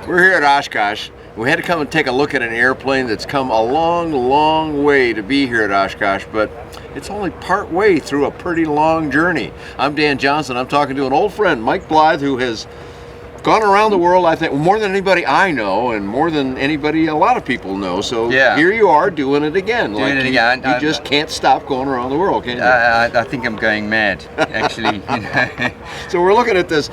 We're here at Oshkosh. We had to come and take a look at an airplane that's come a long, long way to be here at Oshkosh, but it's only part way through a pretty long journey. I'm Dan Johnson. I'm talking to an old friend, Mike Blythe, who has gone around the world, I think, more than anybody I know and more than anybody a lot of people know. So here you are doing it again. Doing it again. You just can't stop going around the world, can you? I think I'm going mad, actually. So we're looking at this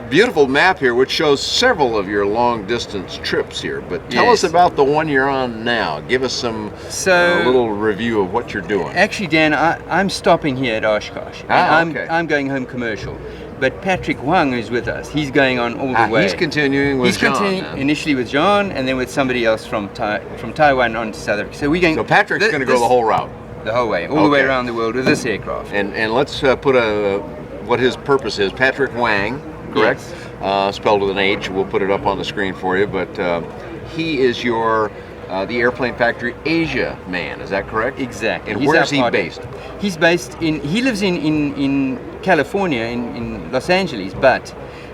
beautiful map here, which shows several of your long distance trips here, but tell us about the one you're on now. Give us some little review of what you're doing. Actually, Dan, I'm stopping here at Oshkosh. I'm going home commercial, but Patrick Wang, who's with us, he's going on all the way. He's continuing with John. He's continuing initially with John, and then with somebody else from Taiwan on to South Africa. So we're going. So Patrick's going to go the whole route. The whole way, all the way around the world with this aircraft. And let's put what his purpose is. Patrick Wang. Correct? Yes. Spelled with an H. We'll put it up on the screen for you. But he is the Airplane Factory Asia man. Is that correct? Exactly. And where is he based? He's based he lives in California, in Los Angeles, but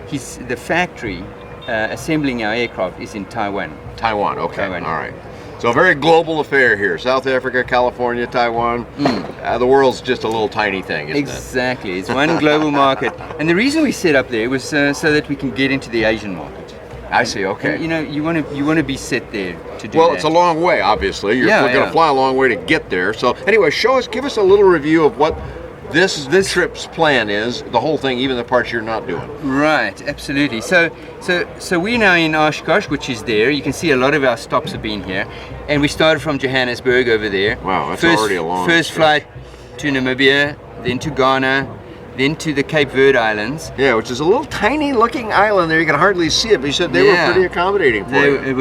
the factory assembling our aircraft is in Taiwan. Taiwan, okay. Taiwan. All right. So a very global affair here. South Africa, California, Taiwan. The world's just a little tiny thing, isn't it? Exactly. It's one global market. And the reason we set up there was so that we can get into the Asian market. I see, okay. And, you want to be set there to do that. Well, it's a long way, obviously. We're going to fly a long way to get there. So anyway, give us a little review of what this trip's plan is, the whole thing, even the parts you're not doing. Right, absolutely. So we're now in Oshkosh, which is there. You can see a lot of our stops have been here. And we started from Johannesburg over there. Wow, that's already a long First flight to Namibia, then to Ghana, then to the Cape Verde Islands. Yeah, which is a little tiny looking island there. You can hardly see it, but you said they were pretty accommodating for you. It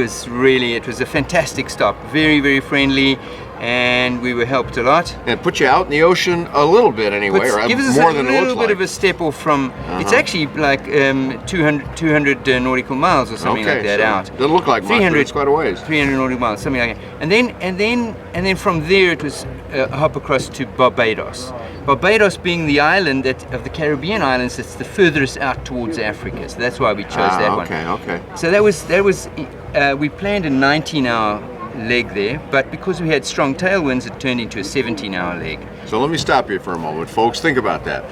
was a fantastic stop. Very, very friendly. And we were helped a lot. And put you out in the ocean a little bit anyway, right? Gives us more a than little bit of a step off from, it's actually like 200 nautical miles or something like that out. Doesn't look like much, but it's quite a ways. 300 nautical miles, something like that. And then from there it was a hop across to Barbados. Barbados being the island of the Caribbean islands that's the furthest out towards Africa. So that's why we chose that one. Okay. So that was we planned a 19-hour leg there, but because we had strong tailwinds, it turned into a 17-hour leg. So let me stop you for a moment, folks. Think about that.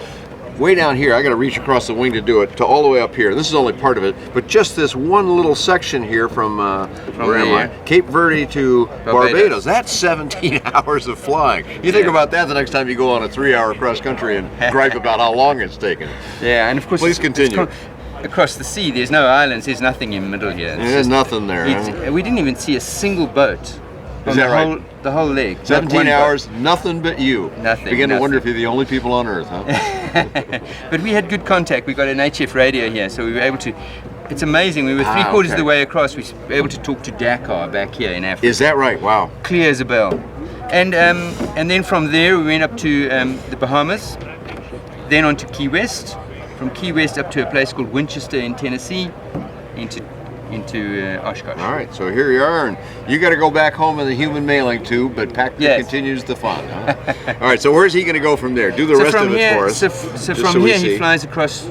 Way down here, I got to reach across the wing to do it, to all the way up here. This is only part of it, but just this one little section here from where am I? Cape Verde to Barbados. That's 17 hours of flying. You think about that the next time you go on a 3-hour cross country and gripe about how long it's taken. Yeah, and of course, please continue. Across the sea, there's no islands, there's nothing in the middle here. There's nothing there. We didn't even see a single boat. Is that right? The whole leg. 17 hours, nothing but you. Nothing. Begin to wonder if you're the only people on Earth, huh? But we had good contact. We got an HF radio here, so we were able to. It's amazing. We were three-quarters of the way across. We were able to talk to Dakar back here in Africa. Is that right? Wow. Clear as a bell. And then from there we went up to the Bahamas, then on to Key West. From Key West up to a place called Winchester in Tennessee, into Oshkosh. All right, so here you are, and you got to go back home in the human mailing tube, but Patrick continues the fun. Huh? All right, so where's he going to go from there? Do the rest of it for us. So from here he flies across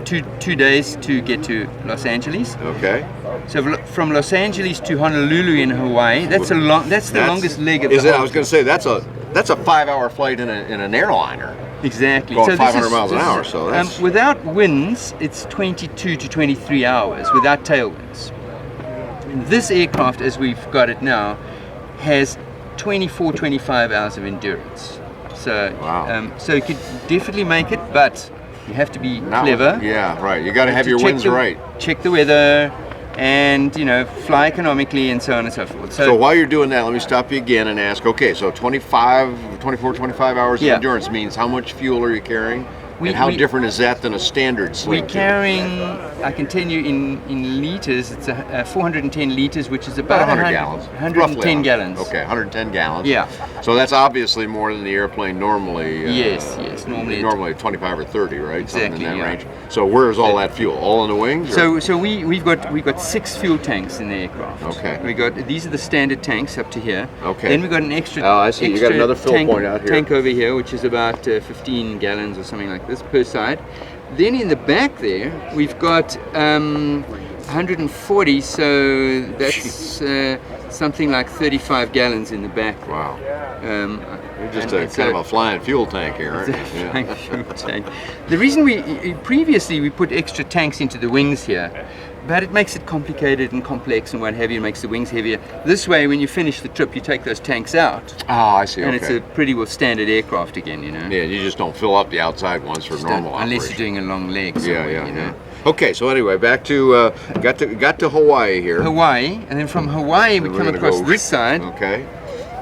two days to get to Los Angeles. Okay. So from Los Angeles to Honolulu in Hawaii, that's the longest leg of the I was going to say that's a 5-hour flight in an airliner. Exactly. Going 500 miles an hour, so that's... without winds, it's 22 to 23 hours, without tailwinds. This aircraft, as we've got it now, has 24, 25 hours of endurance. So, so you could definitely make it, but you have to be clever. Yeah, right. You got to have your winds right. Check the weather, and fly economically, and so on and so forth. So while you're doing that, let me stop you again and ask, okay, so 24, 25 hours of endurance means how much fuel are you carrying? And how different is that than a standard Sling? We're carrying, I can tell you in liters, it's 410 liters, which is about 100 gallons. 110 gallons. Okay, 110 gallons. Yeah. So that's obviously more than the airplane normally. Yes, normally 25 or 30, right? Exactly. Something in that range. So where's all that fuel? All in the wings? So we've got 6 fuel tanks in the aircraft. Okay. These are the standard tanks up to here. Okay. Then we got an extra. Oh, I see. You got another fill point out here. Tank over here, which is about 15 gallons or something like this per side. Then in the back there, we've got 140, so that's something like 35 gallons in the back. Wow. You're just and kind of a flying fuel tank here, aren't you? Flying fuel tank. The reason previously we put extra tanks into the wings here, but it makes it complicated and complex and what have you, makes the wings heavier. This way, when you finish the trip, you take those tanks out. Oh, I see. And okay. it's a pretty well standard aircraft again, you know. Yeah, you just don't fill up the outside ones for normal operation. Unless you're doing a long leg somewhere, you know. Okay, so anyway, back to got to Hawaii here. Hawaii, and then from Hawaii we come across this side. Okay.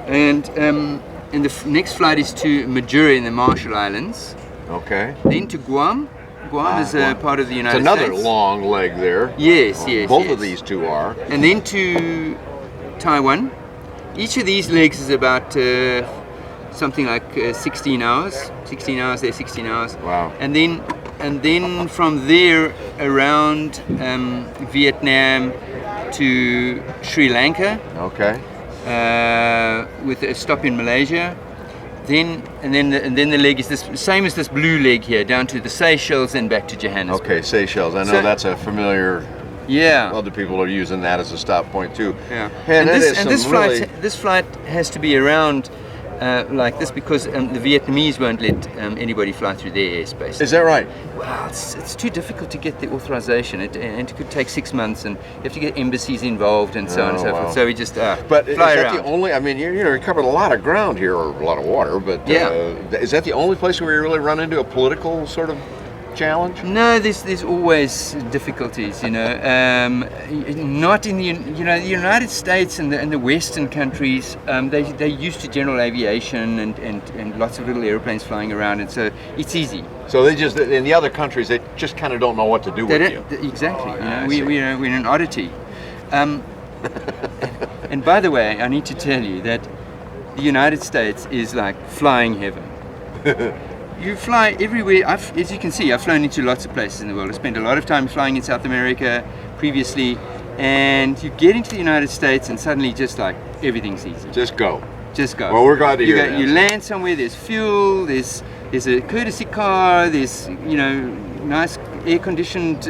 And the next flight is to Majuro in the Marshall Islands. Okay. Then to Guam. Guam is a part of the United States. It's another long leg there. Yes, yes. Both of these two are. And then to Taiwan. Each of these legs is about something like 16 hours. 16 hours there, 16 hours. Wow. And then from there around Vietnam to Sri Lanka. Okay. With a stop in Malaysia. Then the leg is this same as this blue leg here, down to the Seychelles and back to Johannesburg. Okay, Seychelles. I know that's a familiar. Yeah. Other people are using that as a stop point too. Yeah. And this flight has to be around like this because the Vietnamese won't let anybody fly through their airspace. Is that right? Well, it's too difficult to get the authorization. It could take 6 months, and you have to get embassies involved and so on and so forth. So we just but fly is that around. the only? I mean, you covered a lot of ground here, or a lot of water. But is that the only place where you really run into a political sort of challenge? No, there's always difficulties, you know. Not in the United States and the Western countries. They're used to general aviation and lots of little airplanes flying around, and so it's easy. So they just in the other countries they just kind of don't know what to do with you. Exactly. We're an oddity. And by the way, I need to tell you that the United States is like flying heaven. You fly everywhere. As you can see, I've flown into lots of places in the world. I spent a lot of time flying in South America previously, and you get into the United States and suddenly just like everything's easy. Just go. Just go. Well, we're glad to hear that. You land somewhere, there's fuel, there's a courtesy car, there's nice air-conditioned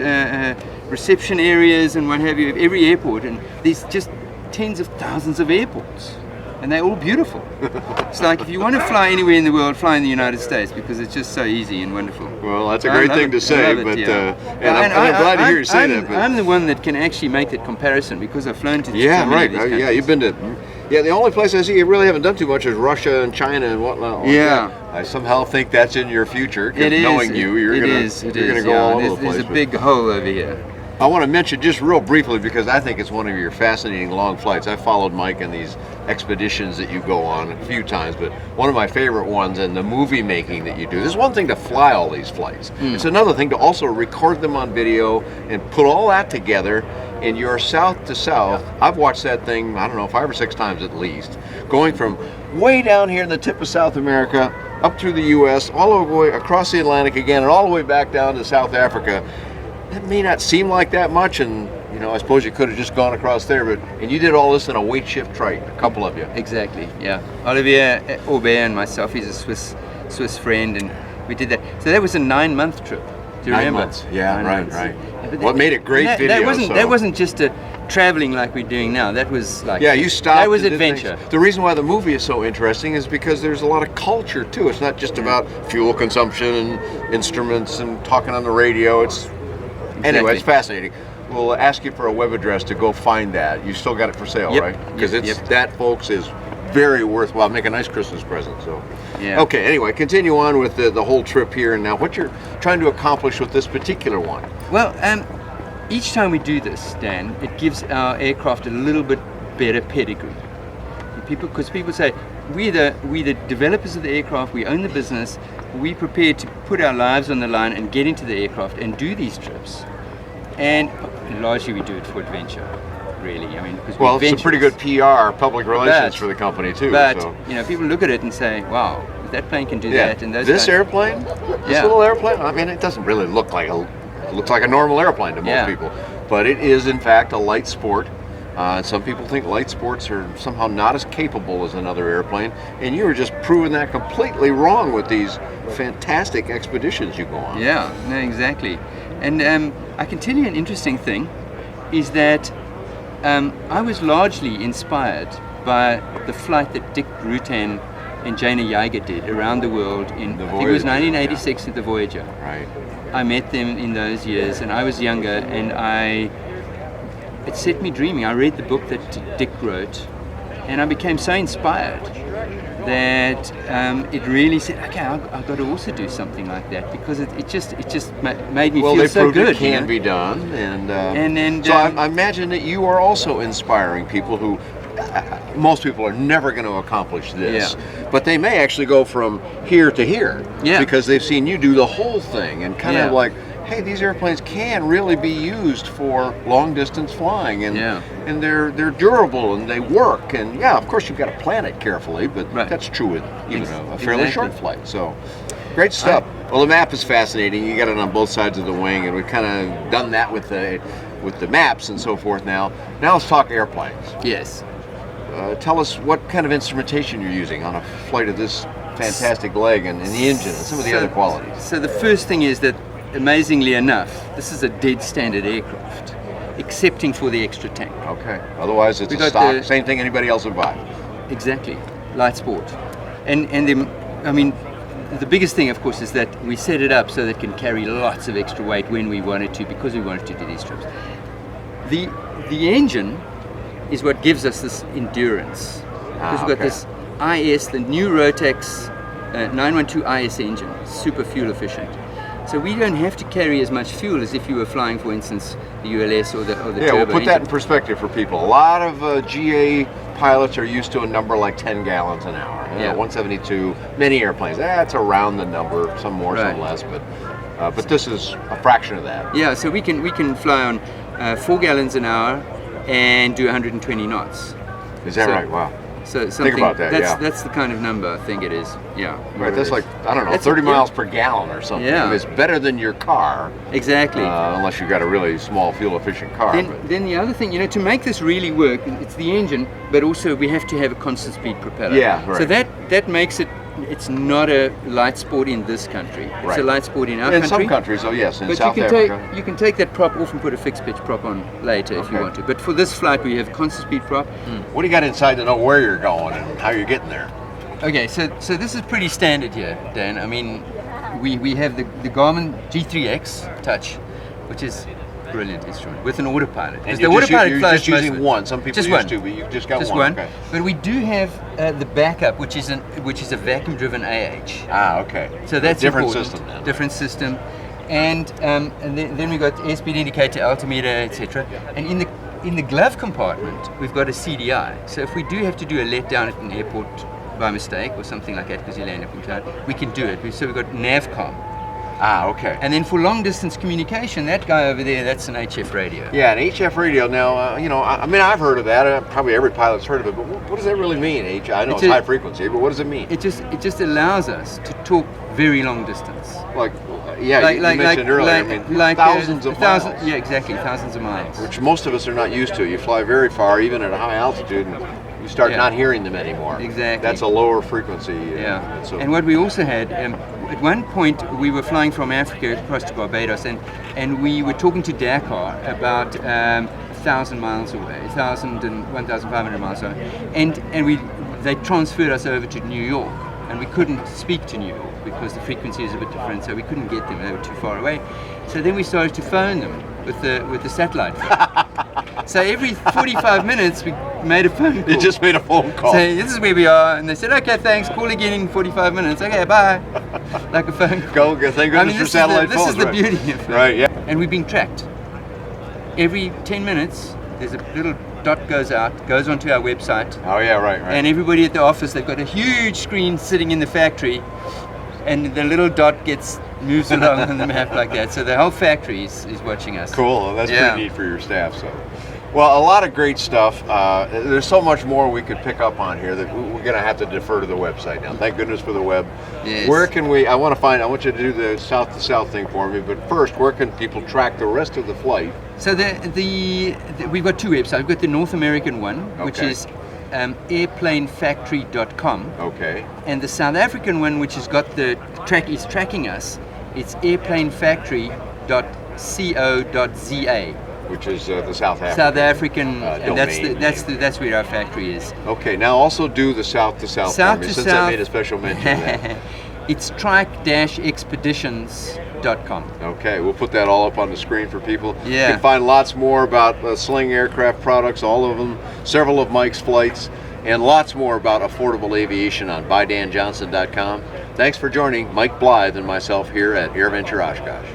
reception areas and what have you at every airport, and there's just tens of thousands of airports. And they're all beautiful. It's like if you want to fly anywhere in the world, fly in the United States because it's just so easy and wonderful. Well, that's a great thing to say, but I'm glad to hear you say that. But I'm the one that can actually make that comparison because I've flown to so many of these countries. Yeah, you've been to. Yeah, the only place I see you really haven't done too much is Russia and China and whatnot. I somehow think that's in your future. It is. Knowing you, you're going to go all over the place. There's a big hole over here. I want to mention just real briefly because I think it's one of your fascinating long flights. I followed Mike in these expeditions that you go on a few times, but one of my favorite ones in the movie making that you do. There's one thing to fly all these flights. It's another thing to also record them on video and put all that together in your south to south. I've watched that thing, I don't know, 5 or 6 times at least, going from way down here in the tip of South America, up through the U.S., all the way across the Atlantic again, and all the way back down to South Africa. That may not seem like that much, and I suppose you could have just gone across there, and you did all this in a weight shift trike, a couple of you. Exactly, yeah. Olivier Aubert and myself, he's a Swiss friend, and we did that. So that was a 9-month trip. Do you remember? 9 months, yeah, 9 months. Right. Yeah, What made it great video? That wasn't just a traveling like we're doing now. That was like you stopped. That was and adventure. The reason why the movie is so interesting is because there's a lot of culture too. It's not just about fuel consumption and instruments and talking on the radio. Anyway, it's fascinating. We'll ask you for a web address to go find that. You still got it for sale, right? Because that, folks, is very worthwhile. Make a nice Christmas present. So, Okay. Anyway, continue on with the whole trip here and now. What you're trying to accomplish with this particular one? Well, each time we do this, Dan, it gives our aircraft a little bit better pedigree. Because people say we're the developers of the aircraft. We own the business. We're prepared to put our lives on the line and get into the aircraft and do these trips. And largely we do it for adventure, really. I mean, because it's a pretty good PR, public relations for the company too. But people look at it and say, "Wow, if that plane can do that." And this airplane, this little airplane. I mean, it doesn't really look like it looks like a normal airplane to most people, but it is in fact a light sport. Some people think light sports are somehow not as capable as another airplane, and you were just proving that completely wrong with these fantastic expeditions you go on. Yeah, no, exactly. And I can tell you an interesting thing. is that I was largely inspired by the flight that Dick Rutan and Jana did around the world in, I think it was 1986 at the Voyager. Right. I met them in those years, and I was younger, and it set me dreaming. I read the book that Dick wrote, and I became so inspired that it really said, okay, I've got to also do something like that, because it just made me feel so good. Well, they proved it can be done, and so I imagine that you are also inspiring people who. Most people are never going to accomplish this, but they may actually go from here to here because they've seen you do the whole thing and kind of like, hey, these airplanes can really be used for long distance flying, and they're durable and they work, and of course you've got to plan it carefully, but that's true with even a fairly short flight. So great stuff. Well, the map is fascinating. You got it on both sides of the wing, and we've kind of done that with the maps and so forth. Now let's talk airplanes. Yes. Tell us what kind of instrumentation you're using on a flight of this fantastic leg, and the engine and some of the other qualities. So the first thing is that, amazingly enough, this is a dead standard aircraft, excepting for the extra tank. Okay. Otherwise, it's a stock, same thing anybody else would buy. Exactly. Light sport. And the biggest thing, of course, is that we set it up so that it can carry lots of extra weight when we wanted to, because we wanted to do these trips. The engine is what gives us this endurance, because we've got this IS, the new Rotax 912 IS engine, super fuel efficient. So we don't have to carry as much fuel as if you were flying, for instance, the ULS or the turbo we'll put engine. that in perspective for people. A lot of GA pilots are used to a number like 10 gallons an hour. 172, many airplanes, that's around the number, some more, some less, but this is a fraction of that. Yeah, so we can fly on 4 gallons an hour and do 120 knots. Is that right? Wow. So think about that. That's the kind of number I think it is. Yeah. Right. That's like, I don't know, 30 miles per gallon or something. Yeah. It's better than your car. Exactly. Unless you've got a really small fuel efficient car. Then the other thing, to make this really work, it's the engine, but also we have to have a constant speed propeller. Yeah. Right. So that makes it. It's not a light sport in this country. It's a light sport in our country. In some countries, yes, in but South Africa. You can take that prop off and put a fixed pitch prop on later if you want to. But for this flight, we have constant speed prop. What do you got inside to know where you're going and how you're getting there? Okay, so this is pretty standard here, Dan. I mean, we have the Garmin G3X Touch, which is a brilliant instrument with an autopilot. And you're just using one. Some people use two, but you've just got one. Okay. But we do have the backup, which is a vacuum-driven AH. Ah, okay. So that's different important. system then. Different system, and then we got airspeed indicator, altimeter, etc. And in the glove compartment, we've got a CDI. So if we do have to do a letdown at an airport by mistake or something like that because you land up in cloud, we can do it. So we've got NavCom. Ah, okay. And then for long distance communication, that guy over there, that's an HF radio. Yeah, an HF radio. Now, I've heard of that. Probably every pilot's heard of it. But what does that really mean? I know it's high frequency, but what does it mean? It just allows us to talk very long distance. You mentioned earlier. Thousands of miles. Yeah, exactly, thousands of miles. Which most of us are not used to. You fly very far, even at a high altitude, and you start not hearing them anymore. Exactly. That's a lower frequency. And what we also had, at one point we were flying from Africa across to Barbados, and we were talking to Dakar about 1,000 miles away, 1,000 and 1,500 miles away, and they transferred us over to New York, and we couldn't speak to New York because the frequency is a bit different, so we couldn't get them, they were too far away. So then we started to phone them with the satellite phone. So every 45 minutes we made a phone call. You just made a phone call. Say, this is where we are, and they said, okay, thanks, call again in 45 minutes. Okay, bye. Like a phone call. Go, thank goodness for satellite phones. This is the beauty of it. Right, yeah. And we're being tracked. Every 10 minutes, there's a little dot goes onto our website. Oh yeah, right. And everybody at the office, they've got a huge screen sitting in the factory, and the little dot moves along on the map like that. So the whole factory is watching us. Cool. That's pretty neat for your staff. So, well, a lot of great stuff. There's so much more we could pick up on here that we're going to have to defer to the website now. Thank goodness for the web. Yes. Where can we? I want you to do the south to south thing for me. But first, where can people track the rest of the flight? So we've got two websites. We've got the North American one, which is airplanefactory.com. Okay. And the South African one, which has got tracking us, it's airplanefactory.co.za. which is the South African. South African, and domain that's where our factory is. Okay, now also do the south to south for me, since I made a special mention of that. It's trike-expeditions.com. Okay, we'll put that all up on the screen for people. Yeah. You can find lots more about Sling aircraft products, all of them, several of Mike's flights, and lots more about affordable aviation on buydanjohnson.com. Thanks for joining Mike Blythe and myself here at AirVenture Oshkosh.